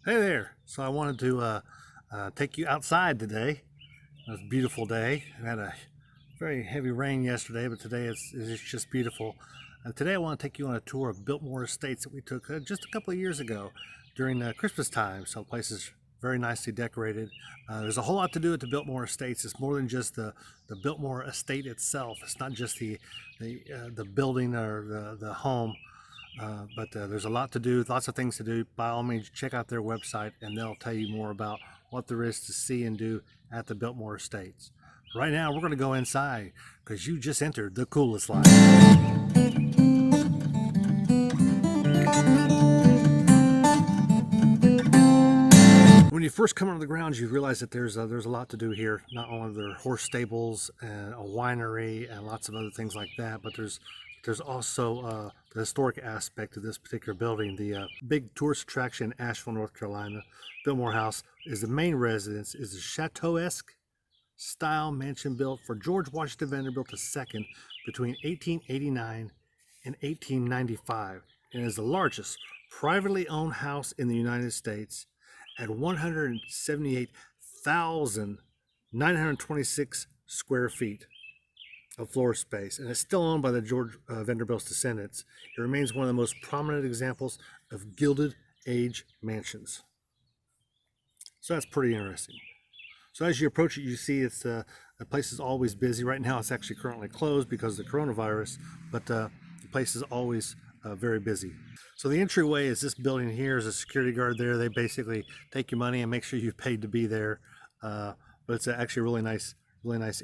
Hey there. So I wanted to take you outside today. It was a beautiful day. We had a very heavy rain yesterday, but today it's just beautiful. Today I want to take you on a tour of Biltmore Estates that we took just a couple of years ago during Christmas time. So the place is very nicely decorated. There's a whole lot to do at the Biltmore Estates. It's more than just the Biltmore Estate itself. It's not just the building or the home. But there's a lot to do, lots of things to do. By all means, check out their website and they'll tell you more about what there is to see and do at the Biltmore Estates. Right now, we're going to go inside because you just entered the coolest life. When you first come onto the grounds, you realize that there's a lot to do here. Not only are there horse stables and a winery and lots of other things like that, but there's also the historic aspect of this particular building. The big tourist attraction in Asheville, North Carolina, Biltmore House, is the main residence. Is a chateau-esque style mansion built for George Washington Vanderbilt II between 1889 and 1895, and is the largest privately owned house in the United States at 178,926 square feet of floor space, and it's still owned by the George Vanderbilt's descendants. It remains one of the most prominent examples of Gilded Age mansions. So that's pretty interesting. So as you approach it, you see the place is always busy. Right now, it's actually currently closed because of the coronavirus, but the place is always very busy. So the entryway is this building here. Is a security guard there. They basically take your money and make sure you've paid to be there. But it's actually a really nice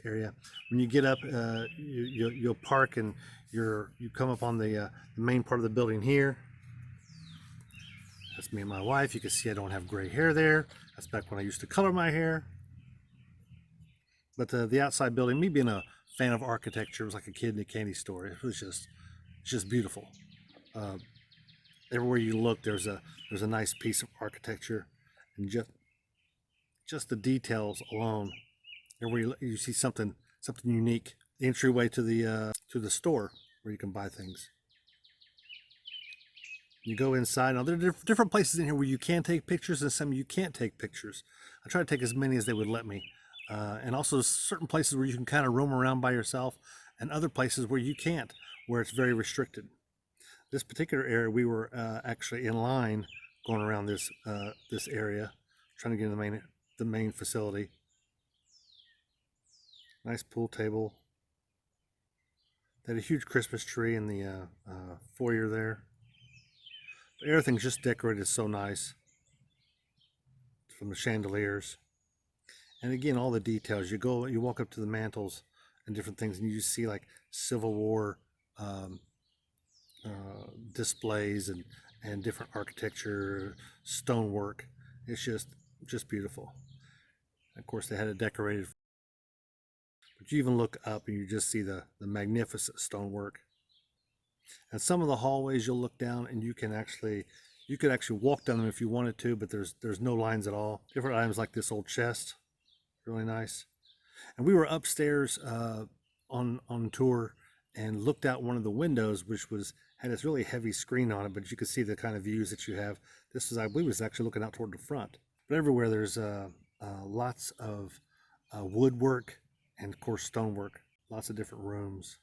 area. When you get up, you'll park and you come up on the main part of the building here. That's me and my wife. You can see I don't have gray hair there. That's back when I used to color my hair. But the outside building, me being a fan of architecture, it was like a kid in a candy store. It was just beautiful. Everywhere you look, there's a nice piece of architecture, and just the details alone. Everywhere you see something unique. The entryway to the store where you can buy things. You go inside. Now there are different places in here where you can take pictures and some you can't take pictures. I try to take as many as they would let me. And also certain places where you can kind of roam around by yourself, and other places where you can't, where it's very restricted. This particular area, we were actually in line going around this area, trying to get in the main facility. Nice pool table. They had a huge Christmas tree in the foyer there. Everything's just decorated so nice, from the chandeliers. And again, all the details. You walk up to the mantles and different things, and you see like Civil War displays and different architecture, stonework. It's just beautiful. Of course, they had it decorated. But you even look up and you just see the magnificent stonework. And some of the hallways, you'll look down and you could actually walk down them if you wanted to, but there's no lines at all. Different items like this old chest, really nice. And we were upstairs on tour and looked out one of the windows, which had this really heavy screen on it, but you could see the kind of views that you have. This was, I believe, was actually looking out toward the front. But everywhere there's lots of woodwork and of course stonework. Lots of different rooms.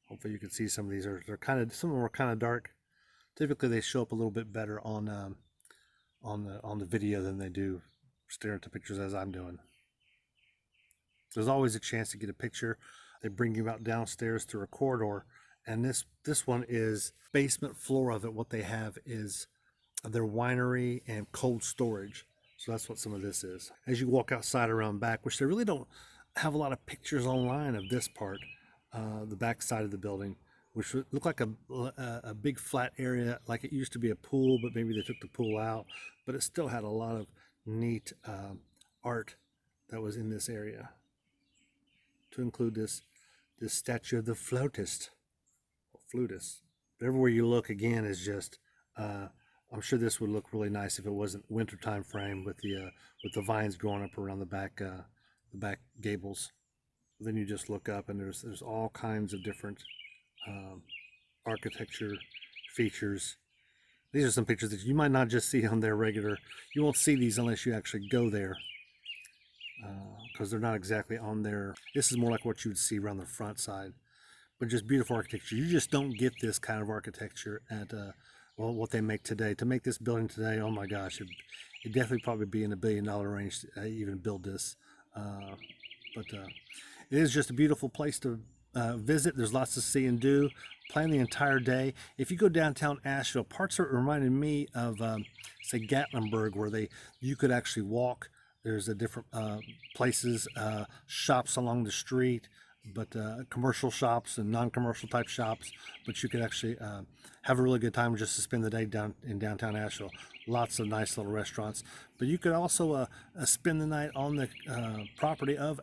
Hopefully you can see some of these. Some of them are kind of dark. Typically they show up a little bit better on the video than they do staring at the pictures as I'm doing. There's always a chance to get a picture. They bring you out downstairs through a corridor, and this one is basement floor of it. What they have is their winery and cold storage. So that's what some of this is. As you walk outside around back, which they really don't have a lot of pictures online of this part, the back side of the building, which looked like a big flat area, like it used to be a pool, but maybe they took the pool out. But it still had a lot of neat art that was in this area, to include this statue of the flutist. But everywhere you look, again, is just I'm sure this would look really nice if it wasn't wintertime frame with the vines growing up around the back gables. Then you just look up and there's all kinds of different architecture features. These are some pictures that you might not just see on their regular. You won't see these unless you actually go there, because they're not exactly on there. This is more like what you would see around the front side, but just beautiful architecture. You just don't get this kind of architecture at well, what they make today. To make this building today, oh my gosh, it'd definitely probably be in the $1 billion range to even build this. But it is just a beautiful place to visit. There's lots to see and do. Plan the entire day. If you go downtown Asheville, parts are reminding me of say Gatlinburg, where you could actually walk. There's a different places, shops along the street, but commercial shops and non-commercial type shops. But you could actually have a really good time just to spend the day down in downtown Asheville. Lots of nice little restaurants. But you could also spend the night on the property of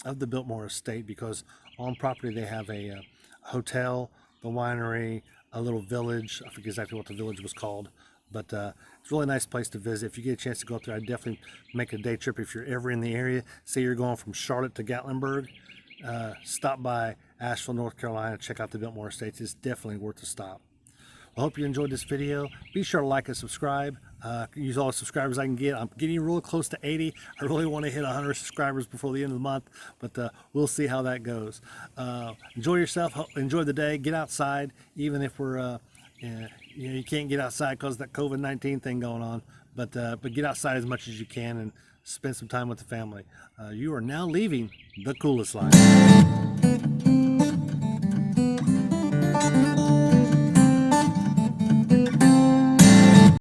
the Biltmore Estate, because on property they have a hotel, the winery, a little village. I forget exactly what the village was called, but it's a really nice place to visit. If you get a chance to go up there, I'd definitely make a day trip if you're ever in the area. Say you're going from Charlotte to Gatlinburg, stop by Asheville, North Carolina, check out the Biltmore Estates. It's definitely worth a stop. I hope you enjoyed this video. Be sure to like and subscribe. Use all the subscribers I can get. I'm getting real close to 80. I really want to hit 100 subscribers before the end of the month, but we'll see how that goes. Enjoy yourself. Enjoy the day. Get outside, even if we're you can't get outside because of that COVID-19 thing going on. But get outside as much as you can and spend some time with the family. You are now leaving the coolest life.